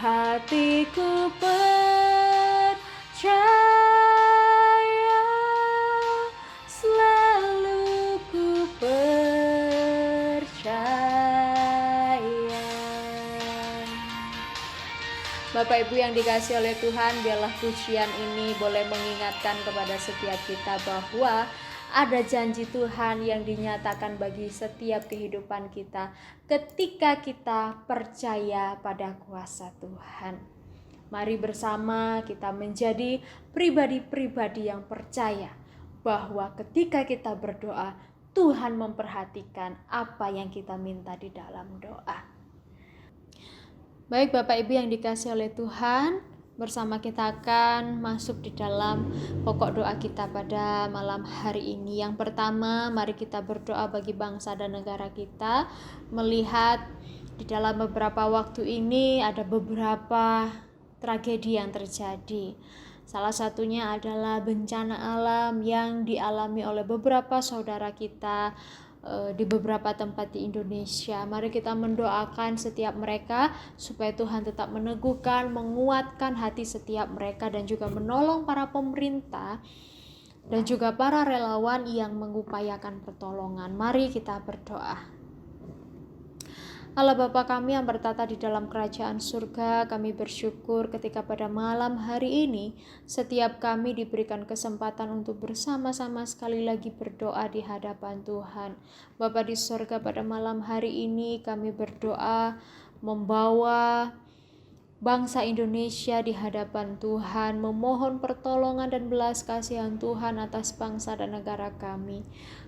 hatiku percaya, selalu ku percaya. Bapak Ibu yang dikasihi oleh Tuhan, biarlah pujian ini boleh mengingatkan kepada setiap kita bahwa ada janji Tuhan yang dinyatakan bagi setiap kehidupan kita ketika kita percaya pada kuasa Tuhan. Mari bersama kita menjadi pribadi-pribadi yang percaya bahwa ketika kita berdoa, Tuhan memperhatikan apa yang kita minta di dalam doa. Baik Bapak Ibu yang dikasihi oleh Tuhan, bersama kita akan masuk di dalam pokok doa kita pada malam hari ini. Yang pertama, mari kita berdoa bagi bangsa dan negara kita. Melihat di dalam beberapa waktu ini ada beberapa tragedi yang terjadi. Salah satunya adalah bencana alam yang dialami oleh beberapa saudara kita di beberapa tempat di Indonesia. Mari kita mendoakan setiap mereka supaya Tuhan tetap meneguhkan, menguatkan hati setiap mereka, dan juga menolong para pemerintah dan juga para relawan yang mengupayakan pertolongan. Mari kita berdoa. Allah Bapa kami yang bertata di dalam kerajaan surga, kami bersyukur ketika pada malam hari ini setiap kami diberikan kesempatan untuk bersama-sama sekali lagi berdoa di hadapan Tuhan. Bapa di surga, pada malam hari ini kami berdoa membawa bangsa Indonesia di hadapan Tuhan, memohon pertolongan dan belas kasihan Tuhan atas bangsa dan negara kami.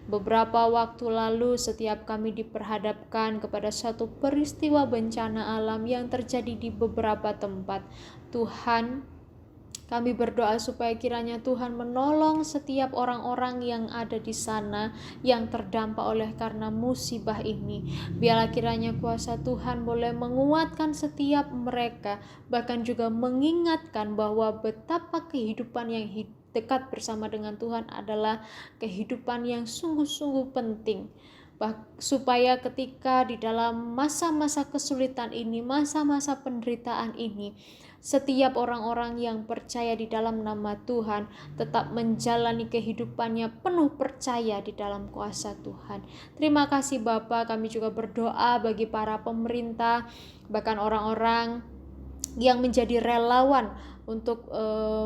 Beberapa waktu lalu setiap kami diperhadapkan kepada satu peristiwa bencana alam yang terjadi di beberapa tempat. Tuhan, kami berdoa supaya kiranya Tuhan menolong setiap orang-orang yang ada di sana yang terdampak oleh karena musibah ini. Biarlah kiranya kuasa Tuhan boleh menguatkan setiap mereka, bahkan juga mengingatkan bahwa betapa kehidupan yang dekat bersama dengan Tuhan adalah kehidupan yang sungguh-sungguh penting. Supaya ketika di dalam masa-masa kesulitan ini, masa-masa penderitaan ini, setiap orang-orang yang percaya di dalam nama Tuhan tetap menjalani kehidupannya penuh percaya di dalam kuasa Tuhan. Terima kasih Bapa, kami juga berdoa bagi para pemerintah, bahkan orang-orang yang menjadi relawan untuk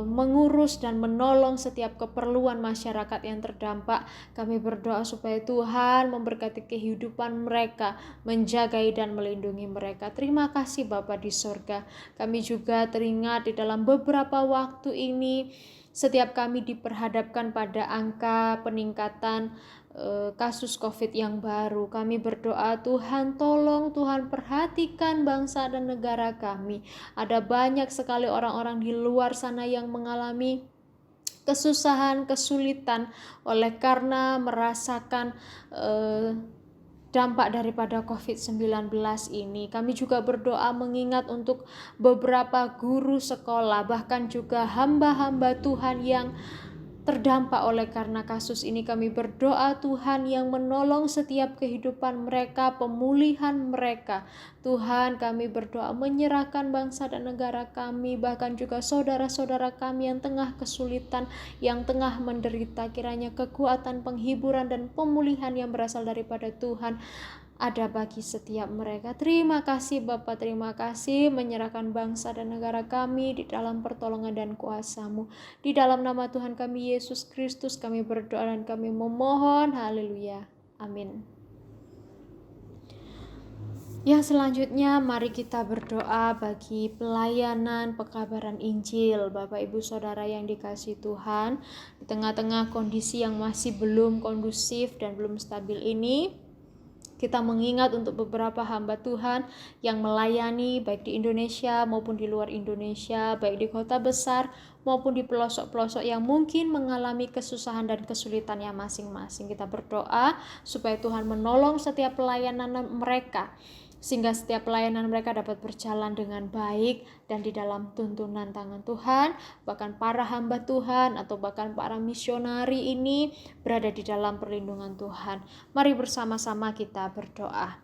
mengurus dan menolong setiap keperluan masyarakat yang terdampak. Kami berdoa supaya Tuhan memberkati kehidupan mereka, menjagai dan melindungi mereka. Terima kasih Bapa di surga. Kami juga teringat di dalam beberapa waktu ini setiap kami diperhadapkan pada angka peningkatan kasus COVID yang baru. Kami berdoa Tuhan tolong, Tuhan perhatikan bangsa dan negara kami. Ada banyak sekali orang-orang di luar sana yang mengalami kesusahan, kesulitan oleh karena merasakan dampak daripada COVID-19 ini. Kami juga berdoa mengingat untuk beberapa guru sekolah, bahkan juga hamba-hamba Tuhan yang terdampak oleh karena kasus ini. Kami berdoa Tuhan yang menolong setiap kehidupan mereka, pemulihan mereka. Tuhan, kami berdoa menyerahkan bangsa dan negara kami, bahkan juga saudara-saudara kami yang tengah kesulitan, yang tengah menderita. Kiranya kekuatan, penghiburan dan pemulihan yang berasal daripada Tuhan ada bagi setiap mereka. Terima kasih Bapa, terima kasih menyerahkan bangsa dan negara kami di dalam pertolongan dan kuasa-Mu. Di dalam nama Tuhan kami Yesus Kristus kami berdoa dan kami memohon. Haleluya. Amin. Yang selanjutnya mari kita berdoa bagi pelayanan pekabaran Injil. Bapak Ibu Saudara yang dikasihi Tuhan, di tengah-tengah kondisi yang masih belum kondusif dan belum stabil ini, kita mengingat untuk beberapa hamba Tuhan yang melayani baik di Indonesia maupun di luar Indonesia, baik di kota besar maupun di pelosok-pelosok yang mungkin mengalami kesusahan dan kesulitannya masing-masing. Kita berdoa supaya Tuhan menolong setiap pelayanan mereka, sehingga setiap pelayanan mereka dapat berjalan dengan baik dan di dalam tuntunan tangan Tuhan. Bahkan para hamba Tuhan atau bahkan para misionari ini berada di dalam perlindungan Tuhan. Mari bersama-sama kita berdoa.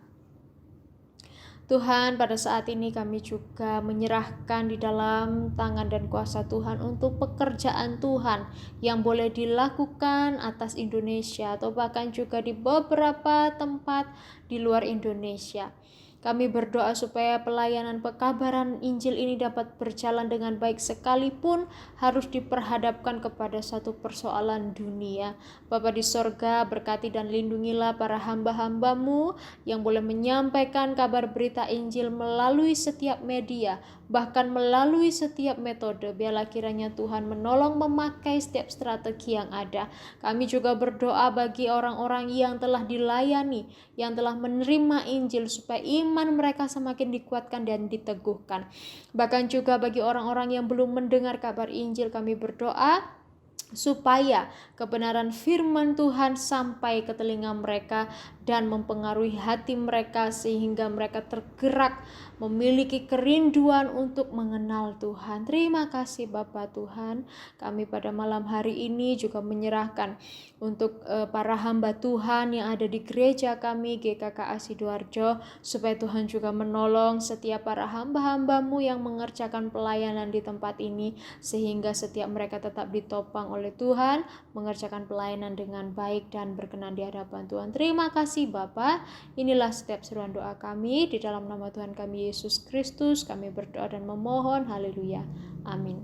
Tuhan, pada saat ini kami juga menyerahkan di dalam tangan dan kuasa Tuhan untuk pekerjaan Tuhan yang boleh dilakukan atas Indonesia atau bahkan juga di beberapa tempat di luar Indonesia. Kami berdoa supaya pelayanan pekabaran Injil ini dapat berjalan dengan baik sekalipun harus diperhadapkan kepada satu persoalan dunia. Bapa di sorga, berkati dan lindungilah para hamba-hamba-Mu yang boleh menyampaikan kabar berita Injil melalui setiap media, bahkan melalui setiap metode. Biarlah kiranya Tuhan menolong memakai setiap strategi yang ada. Kami juga berdoa bagi orang-orang yang telah dilayani, yang telah menerima Injil, supaya iman mereka semakin dikuatkan dan diteguhkan. Bahkan juga bagi orang-orang yang belum mendengar kabar Injil, kami berdoa supaya kebenaran firman Tuhan sampai ke telinga mereka dan mempengaruhi hati mereka sehingga mereka tergerak memiliki kerinduan untuk mengenal Tuhan. Terima kasih Bapa Tuhan. Kami pada malam hari ini juga menyerahkan untuk para hamba Tuhan yang ada di gereja kami GKK Sidoarjo, supaya Tuhan juga menolong setiap para hamba-hambamu yang mengerjakan pelayanan di tempat ini, sehingga setiap mereka tetap ditopang oleh Tuhan, mengerjakan pelayanan dengan baik dan berkenan di hadapan Tuhan. Terima kasih Bapa. Inilah setiap seruan doa kami di dalam nama Tuhan kami Yesus Kristus. Kami berdoa dan memohon. Haleluya. Amin.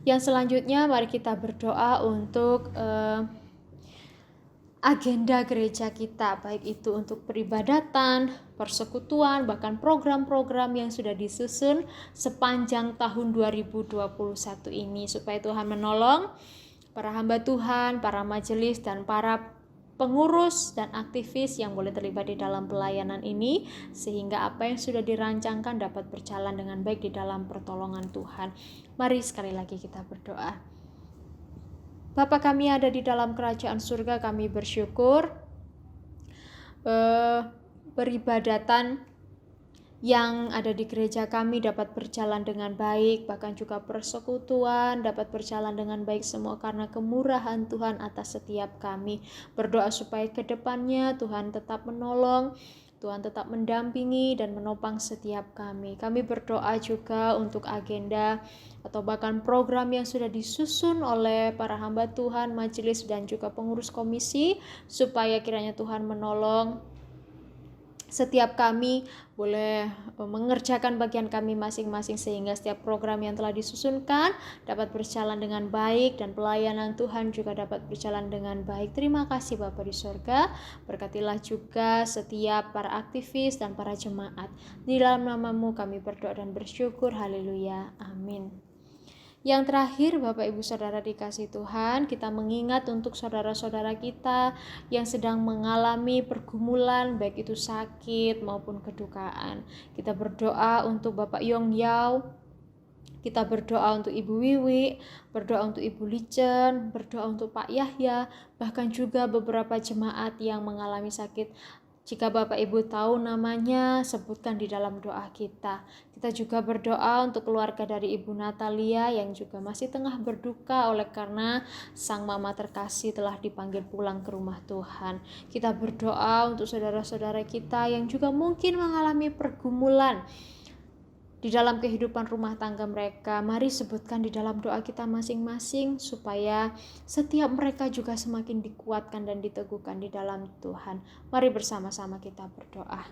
Yang selanjutnya mari kita berdoa untuk agenda gereja kita, baik itu untuk peribadatan, persekutuan, bahkan program-program yang sudah disusun sepanjang tahun 2021 ini, supaya Tuhan menolong para hamba Tuhan, para majelis, dan para pengurus dan aktivis yang boleh terlibat di dalam pelayanan ini, sehingga apa yang sudah dirancangkan dapat berjalan dengan baik di dalam pertolongan Tuhan. Mari sekali lagi kita berdoa. Bapa kami ada di dalam kerajaan surga, kami bersyukur peribadatan yang ada di gereja kami dapat berjalan dengan baik, bahkan juga persekutuan dapat berjalan dengan baik, semua karena kemurahan Tuhan atas setiap kami. Berdoa supaya ke depannya Tuhan tetap menolong, Tuhan tetap mendampingi dan menopang setiap kami. Kami berdoa juga untuk agenda atau bahkan program yang sudah disusun oleh para hamba Tuhan, majelis dan juga pengurus komisi, supaya kiranya Tuhan menolong setiap kami boleh mengerjakan bagian kami masing-masing, sehingga setiap program yang telah disusunkan dapat berjalan dengan baik dan pelayanan Tuhan juga dapat berjalan dengan baik. Terima kasih Bapa di surga. Berkatilah juga setiap para aktivis dan para jemaat. Di dalam nama-Mu kami berdoa dan bersyukur. Haleluya. Amin. Yang terakhir, Bapak Ibu Saudara dikasih Tuhan, kita mengingat untuk saudara-saudara kita yang sedang mengalami pergumulan, baik itu sakit maupun kedukaan. Kita berdoa untuk Bapak Yong Yao, kita berdoa untuk Ibu Wiwi, berdoa untuk Ibu Licen, berdoa untuk Pak Yahya, bahkan juga beberapa jemaat yang mengalami sakit. Jika Bapak Ibu tahu namanya, sebutkan di dalam doa kita. Kita juga berdoa untuk keluarga dari Ibu Natalia yang juga masih tengah berduka oleh karena sang mama terkasih telah dipanggil pulang ke rumah Tuhan. Kita berdoa untuk saudara-saudara kita yang juga mungkin mengalami pergumulan di dalam kehidupan rumah tangga mereka. Mari sebutkan di dalam doa kita masing-masing, supaya setiap mereka juga semakin dikuatkan dan diteguhkan di dalam Tuhan. Mari bersama-sama kita berdoa.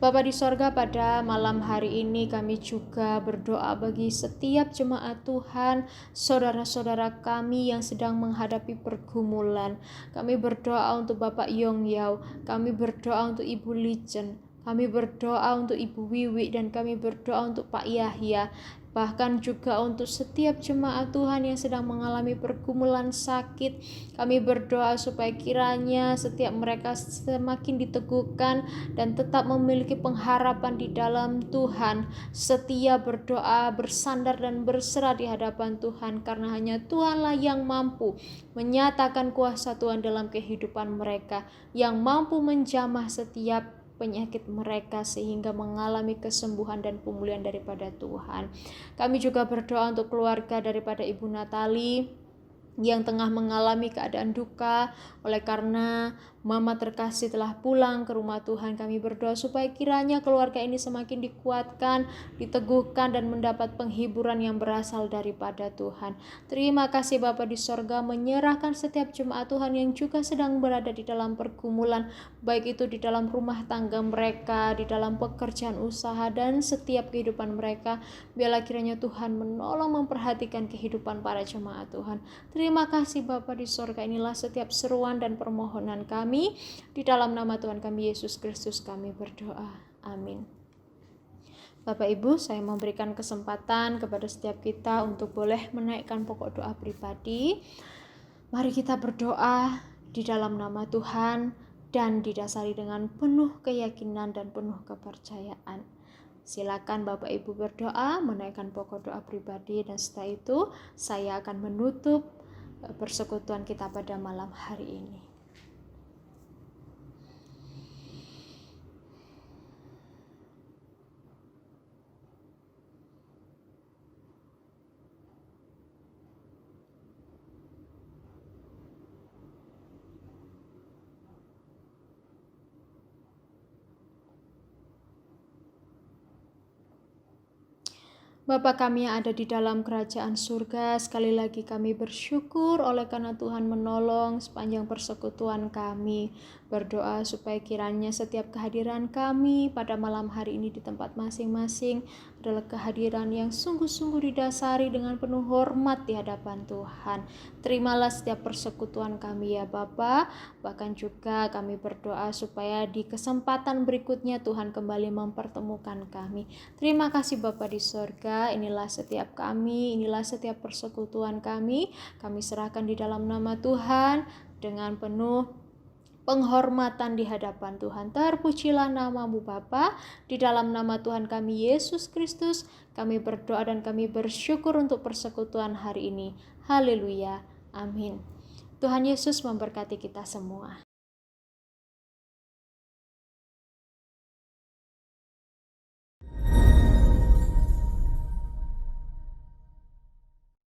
Bapa di sorga, pada malam hari ini kami juga berdoa bagi setiap jemaat Tuhan, saudara-saudara kami yang sedang menghadapi pergumulan. Kami berdoa untuk Bapak Yong Yao, kami berdoa untuk Ibu Licen, kami berdoa untuk Ibu Wiwi, dan kami berdoa untuk Pak Yahya, bahkan juga untuk setiap jemaat Tuhan yang sedang mengalami pergumulan sakit. Kami berdoa supaya kiranya setiap mereka semakin diteguhkan dan tetap memiliki pengharapan di dalam Tuhan, setia berdoa, bersandar dan berserah di hadapan Tuhan, karena hanya Tuhanlah yang mampu menyatakan kuasa Tuhan dalam kehidupan mereka, yang mampu menjamah setiap penyakit mereka sehingga mengalami kesembuhan dan pemulihan daripada Tuhan. Kami juga berdoa untuk keluarga daripada Ibu Natali yang tengah mengalami keadaan duka oleh karena mama terkasih telah pulang ke rumah Tuhan. Kami berdoa supaya kiranya keluarga ini semakin dikuatkan, diteguhkan, dan mendapat penghiburan yang berasal daripada Tuhan. Terima kasih Bapa di sorga, menyerahkan setiap jemaat Tuhan yang juga sedang berada di dalam pergumulan, baik itu di dalam rumah tangga mereka, di dalam pekerjaan usaha, dan setiap kehidupan mereka. Biarlah kiranya Tuhan menolong memperhatikan kehidupan para jemaat Tuhan. Terima kasih Bapa di sorga, inilah setiap seruan dan permohonan kami. Di dalam nama Tuhan kami Yesus Kristus kami berdoa. Amin. Bapak Ibu, saya memberikan kesempatan kepada setiap kita untuk boleh menaikkan pokok doa pribadi. Mari kita berdoa di dalam nama Tuhan dan didasari dengan penuh keyakinan dan penuh kepercayaan. Silakan Bapak Ibu berdoa, menaikkan pokok doa pribadi, dan setelah itu saya akan menutup persekutuan kita pada malam hari ini. Bapa kami yang ada di dalam kerajaan surga, sekali lagi kami bersyukur oleh karena Tuhan menolong sepanjang persekutuan kami. Berdoa supaya kiranya setiap kehadiran kami pada malam hari ini di tempat masing-masing adalah kehadiran yang sungguh-sungguh didasari dengan penuh hormat di hadapan Tuhan. Terimalah setiap persekutuan kami ya Bapa. Bahkan juga kami berdoa supaya di kesempatan berikutnya Tuhan kembali mempertemukan kami. Terima kasih Bapa di sorga, inilah setiap kami, inilah setiap persekutuan kami serahkan di dalam nama Tuhan dengan penuh penghormatan di hadapan Tuhan. Terpujilah namamu Bapa, di dalam nama Tuhan kami Yesus Kristus, kami berdoa dan kami bersyukur untuk persekutuan hari ini. Haleluya, amin. Tuhan Yesus memberkati kita semua.